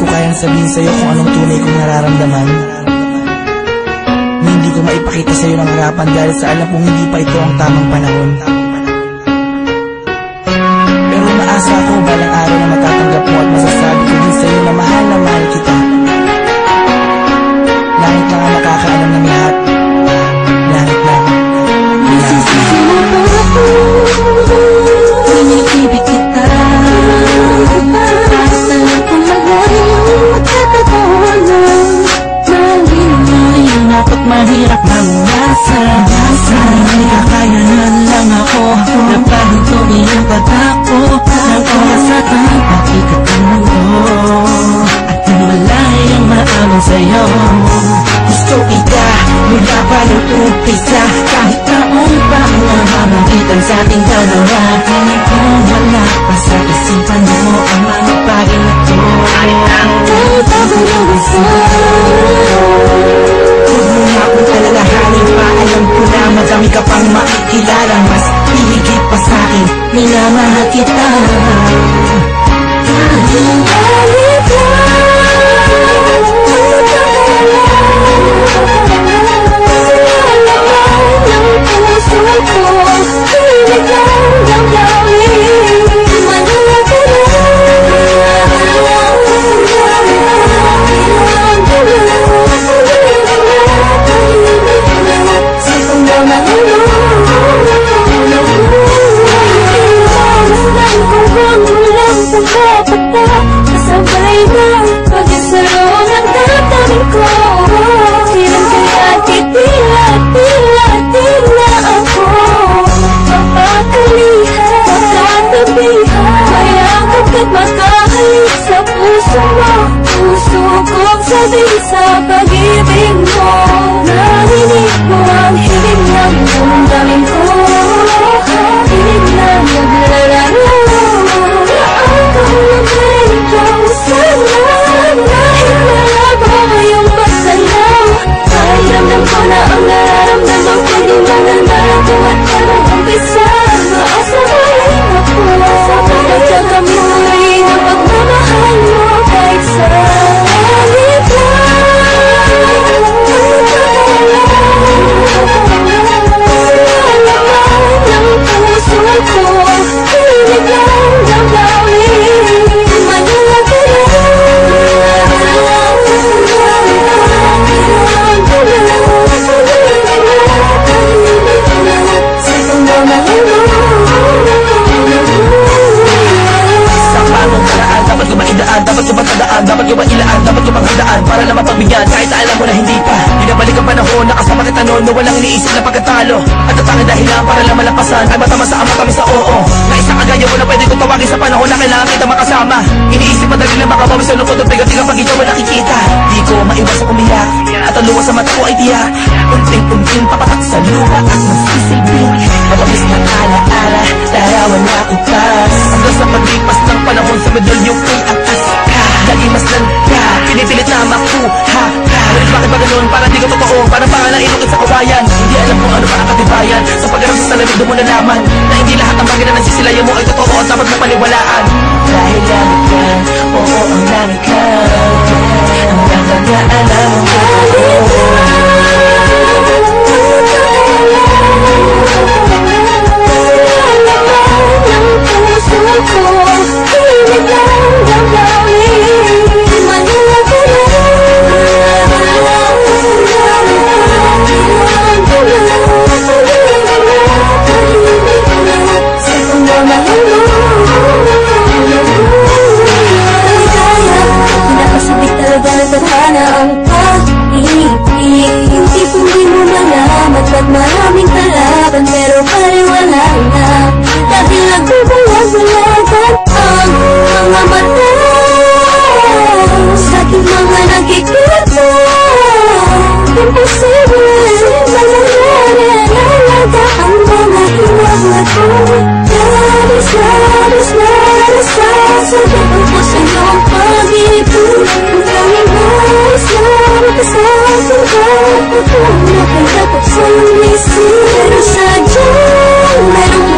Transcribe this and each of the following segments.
ko kayang sabihin sa'yo kung anong tunay kong nararamdaman, na hindi ko maipakita sa'yo ng harapan dahil sa alam kong hindi pa ito ang tamang panahon. Pero umaasa ako balang araw na matatanggap mo at masasabi ko din sa'yo na mahal kita. Langit lang ang makakaalam ng lahat. Langit lang. Nasisisi mo pa ako, pinipibig kita. Alam kong magaling magkakatawanan. Mahalin mo ako't mahirap mangasa. May kakayanan lang ako na pahinto iyong patako. Nagkaya sa tayo pakikat ang mundo at malayang maamin sa'yo. Gusto kita mula pa ng umpisa, kahit taong pa ang namamagitan sa ating dalawa. Kung wala pa sa isipan mo ang mga bagay na to, kahit ako ng isa. Huwag mo nga akong alalahanin pa, alam ko na madami ka pang makikilala. Mas hihigit pa sa'kin, minamahal kita. Kahit kasabay ng pag-isaro ng damdamin ko. Hirang kaya titila ako. Papakalihan, pakatabihan, mayakap ka't makahalik sa puso mo. Puso kong sabihin sa pag-ibig mo. Narinig mo ang hiling ng damdamin ko. Hiling ng naglalaro. Ramdam ko na ang nararamdaman ko, di na nanarato at parang umpisa. Maasabahin ako nagkakamuloy ng pagmamahal mo kahit sa halit lang. Alaman ng puso ko, hilig lang damdawin. Manilagay dapat ko ba idaan, dapat ko ba tandaan, dapat ko ba ilaan, dapat ko bang handaan para na mapagbigyan kahit alam mo na hindi pa. Binabalik ang panahon, nakasama kita noon na walang iniisip na pagkatalo. At ang tanging dahilan para lang malampasan ay matamasa ang matamis sa oo. Na isang kagaya mo na pwede kong tawagin sa panahon na kailangan kita makasama. Iniisip madali na makabawis sa lungkot at bigat-bigat pag ikaw na nakikita. Di ko maiwas sa umiyak at ang luwas sa mata ko ay tiyak. Unting-unting papatak sa lupa at masisilbing matamis na ala-ala, larawan na upas. Hanggang sa paglipas ng panahon sa medalyong kay akas ka. Lagi masdan ka, pinipilit na makuha ka. Ngunit bakit ba ganun? Parang di ko totoo, parang pangalan inukit sa kawayan. Hindi alam kung ano pa ang katibayan. Sa pagharap sa salamin doon mo nalaman na hindi lahat ng bagay na nagsisilayan mo ay totoo at dapat mo paniwalaan. Dahil langit ka, oo ang langit ka. Hanggang pag-aalam mo maraming kalaban pero paliwanag na. Dahil nagbubulag-bulagan ang mga mata sa aking mga nakikita. Imposible mangyari, nalaga ang mga hiwag na ko. Labis na sasagot ko sa iyong pag-ibig. Ang tanging nais na makasagot ko. Ako na kaya ko sa isip, pero sadyang merong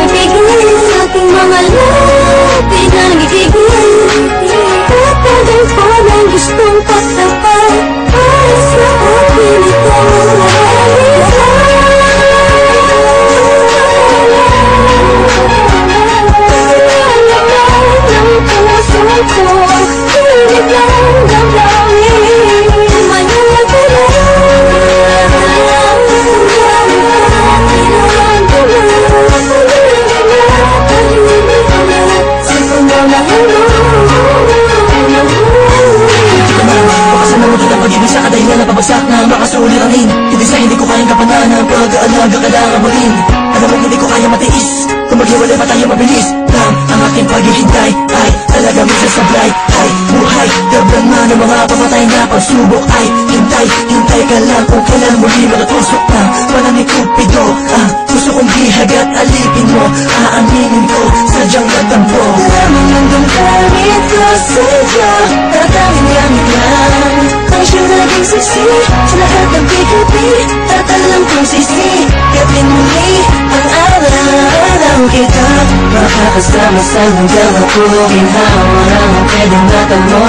maghiwalay pa tayo mabilis lang. Ang ating paghihintay ay talaga minsan sablay. Ay buhay, gablang man ng mga pamatay na pagsubok. Ay hintay, hintay ka lang kung kailan muli matutusok ng panang ni Cupido. Ang gusto kong bihag at alipin mo, aaminin ko, sadyang natampo. Lamang ang damdamin ko sa'yo, tatangin langit lang ang siyang naging saksi sa lahat ng pikapi. Tatalang kong sisi, gabin muli ang araw kita. Makakasama sa hanggang ako, ginhawa ang pwedeng natamo.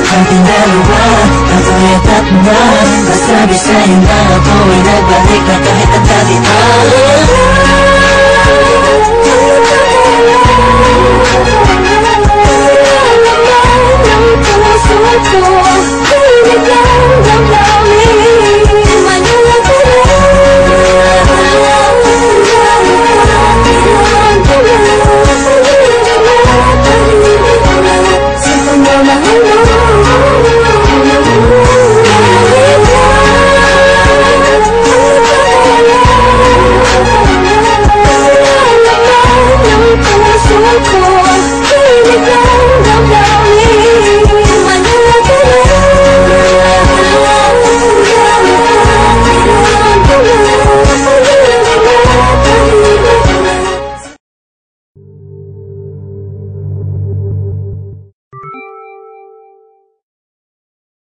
Ating dalawa, ako'y atap na, masabi sa'yo na ako'y nagbalik na kahit ang dati.